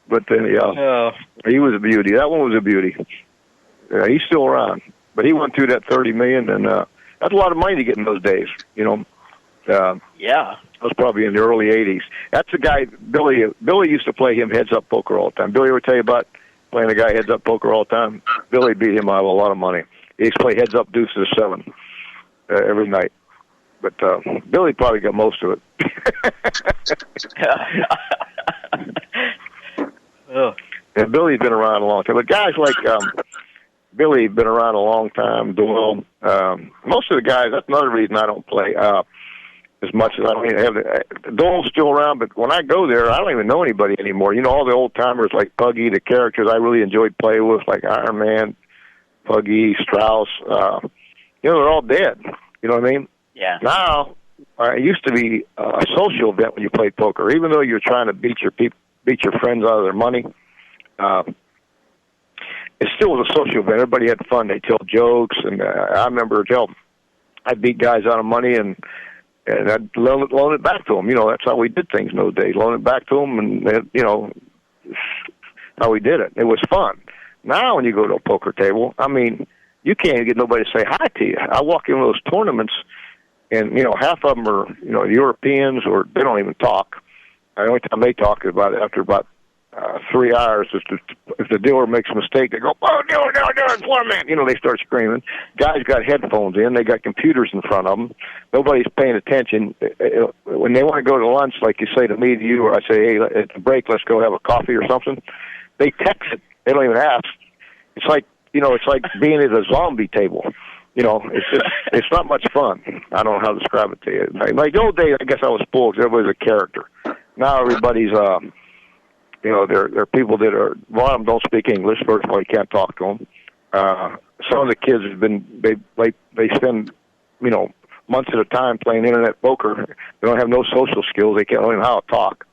But then he was a beauty. That one was a beauty. He's still around, but he went through that $30 million, and that's a lot of money to get in those days. Yeah. That was probably in the early 80s. That's the guy, Billy. Billy used to play him heads-up poker all the time. Billy ever tell you about playing a guy heads-up poker all the time? Billy beat him out of a lot of money. He used to play heads-up deuces 7 every night. But Billy probably got most of it. And Billy's been around a long time. But guys like Billy have been around a long time. Doyle. Most of the guys, that's another reason I don't play as much as I don't even have. Doyle's still around, but when I go there, I don't even know anybody anymore. All the old-timers like Puggy, the characters I really enjoyed playing with, like Iron Man, Puggy, Strauss, they're all dead. You know what I mean? Yeah. Now, it used to be a social event when you played poker. Even though you're trying to beat your friends out of their money, it still was a social event. Everybody had fun. They tell jokes, and I remember I'd beat guys out of money, and I'd loan it back to them. That's how we did things in those days. Loan it back to them, and how we did it. It was fun. Now, when you go to a poker table, I mean, you can't even get nobody to say hi to you. I walk into those tournaments, and half of them are Europeans, or they don't even talk. The only time they talk is after about 3 hours. If the dealer makes a mistake, they go, "Oh, dealer, floor man!" They start screaming. Guys got headphones in. They got computers in front of them. Nobody's paying attention. When they want to go to lunch, like you say to me, to you, or I say, "Hey, at the break, let's go have a coffee or something," they text it. They don't even ask. It's like being at a zombie table. It's not much fun. I don't know how to describe it to you. Like the old days, I guess I was spoiled because everybody's a character. Now everybody's they're people that are, a lot of them don't speak English. First of all, you can't talk to them. Some of the kids have been, they spend, months at a time playing internet poker. They don't have no social skills. They can't learn how to talk.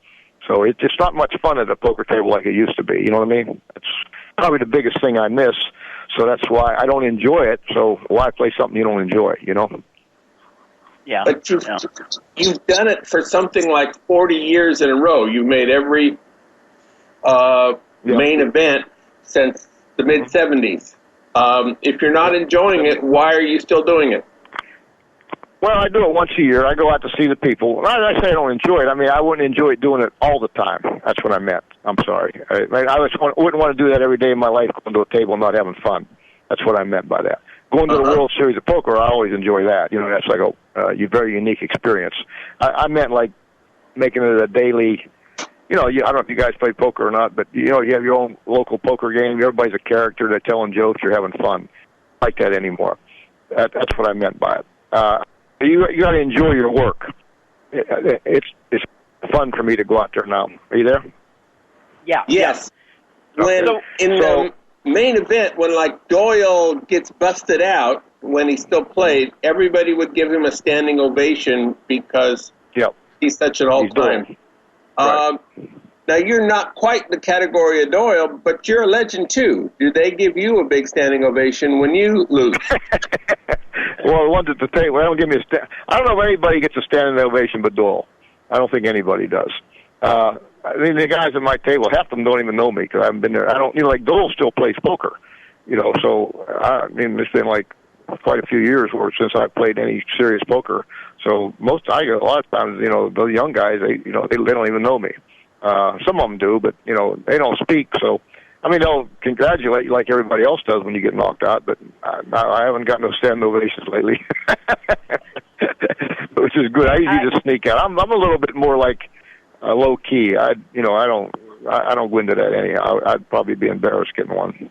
So it's just not much fun at a poker table like it used to be. You know what I mean? It's probably the biggest thing I miss. So that's why I don't enjoy it. So why play something you don't enjoy, Yeah. But you've done it for something like 40 years in a row. You've made every main event since the mid-'70s. If you're not enjoying it, why are you still doing it? Well, I do it once a year. I go out to see the people. I say I don't enjoy it. I mean, I wouldn't enjoy doing it all the time. That's what I meant. I'm sorry. I wouldn't want to do that every day of my life, going to a table and not having fun. That's what I meant by that. Going to the World Series of Poker, I always enjoy that. You know, that's like a very unique experience. I meant like making it a daily. You know, I don't know if you guys play poker or not, but you know, you have your own local poker game. Everybody's a character. They're telling jokes. You're having fun. I like that anymore. That's what I meant by it. You got to enjoy your work. It's fun for me to go out there now. Are you there? Yeah. Yes. Okay. When the main event, when like Doyle gets busted out when he still played, everybody would give him a standing ovation because he's such an all-time. Right. Now, you're not quite the category of Doyle, but you're a legend, too. Do they give you a big standing ovation when you lose? Well, the ones at the table, they don't give me I don't know if anybody gets a standing ovation but Doyle. I don't think anybody does. I mean, the guys at my table, half of them don't even know me because I haven't been there. I don't, you know, like Doyle still plays poker, you know, so, I mean, it's been like quite a few years since I played any serious poker. So a lot of times, you know, the young guys, they don't even know me. Some of them do, but, you know, they don't speak. So, I mean, they'll congratulate you like everybody else does when you get knocked out, but I haven't gotten no standing ovations lately, which is good. I usually just sneak out. I'm a little bit more like low key. I don't go into that anyhow. I'd probably be embarrassed getting one.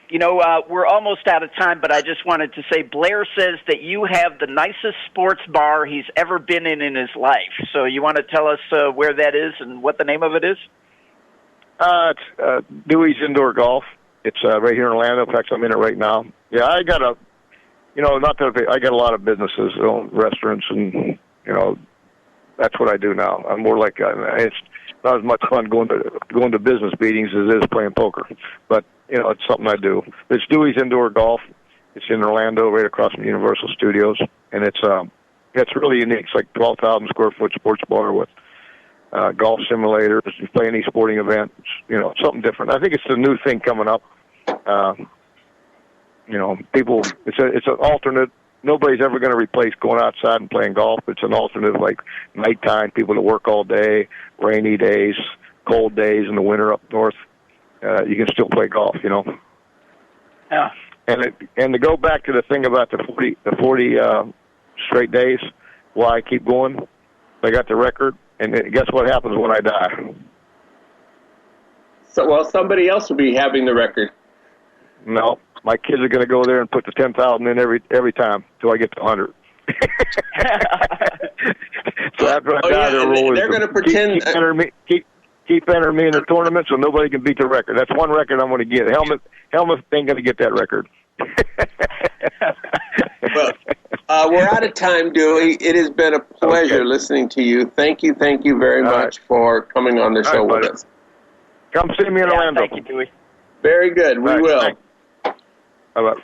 You know, we're almost out of time, but I just wanted to say Blair says that you have the nicest sports bar he's ever been in his life. So you want to tell us where that is and what the name of it is? It's Dewey's Indoor Golf. It's right here in Orlando. In fact, I'm in it right now. Yeah, I got a lot of businesses, restaurants, and, you know, that's what I do now. I'm more like, it's not as much fun going to business meetings as it is playing poker. But, you know, it's something I do. It's Dewey's Indoor Golf. It's in Orlando, right across from Universal Studios, and it's really unique. It's like 12,000 square foot sports bar with golf simulators. You play any sporting event. It's, you know, something different. I think it's the new thing coming up. You know, people. It's an alternate. Nobody's ever going to replace going outside and playing golf. It's an alternative, like nighttime. People that work all day, rainy days, cold days in the winter up north. You can still play golf, you know. Yeah. And to go back to the thing about the 40 straight days, why I keep going, I got the record, and guess what happens when I die? So, somebody else will be having the record. No, my kids are going to go there and put the 10,000 in every time till I get to 100. So after I die, they're going to pretend. Keep entering me in the tournament so nobody can beat the record. That's one record I'm going to get. Helmut ain't going to get that record. Well, we're out of time, Dewey. It has been a pleasure listening to you. Thank you very much for coming on the show with us. Come see me in Orlando. Thank you, Dewey. Very good. We will. Bye-bye.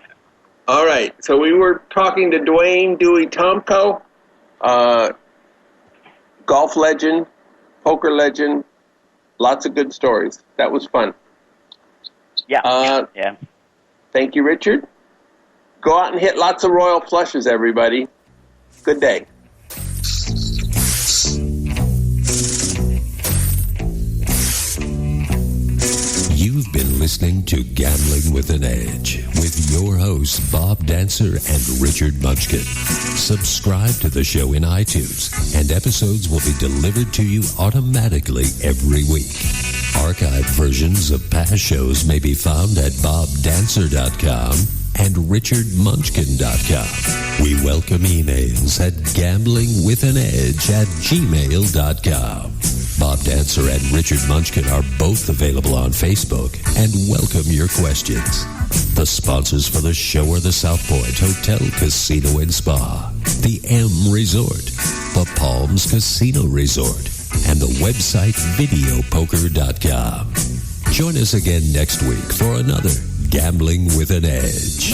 All right. So we were talking to Dewey Tomko, golf legend, poker legend. Lots of good stories. That was fun. Yeah. Thank you, Richard. Go out and hit lots of royal flushes, everybody. Good day. You've been listening to Gambling with an Edge with your hosts Bob Dancer and Richard Munchkin. Subscribe to the show in iTunes, and episodes will be delivered to you automatically every week. Archived versions of past shows may be found at bobdancer.com and richardmunchkin.com. We welcome emails at gamblingwithanedge@gmail.com. Bob Dancer and Richard Munchkin are both available on Facebook and welcome your questions. The sponsors for the show are the South Point Hotel, Casino and Spa, the M Resort, the Palms Casino Resort, and the website videopoker.com. Join us again next week for another Gambling with an Edge.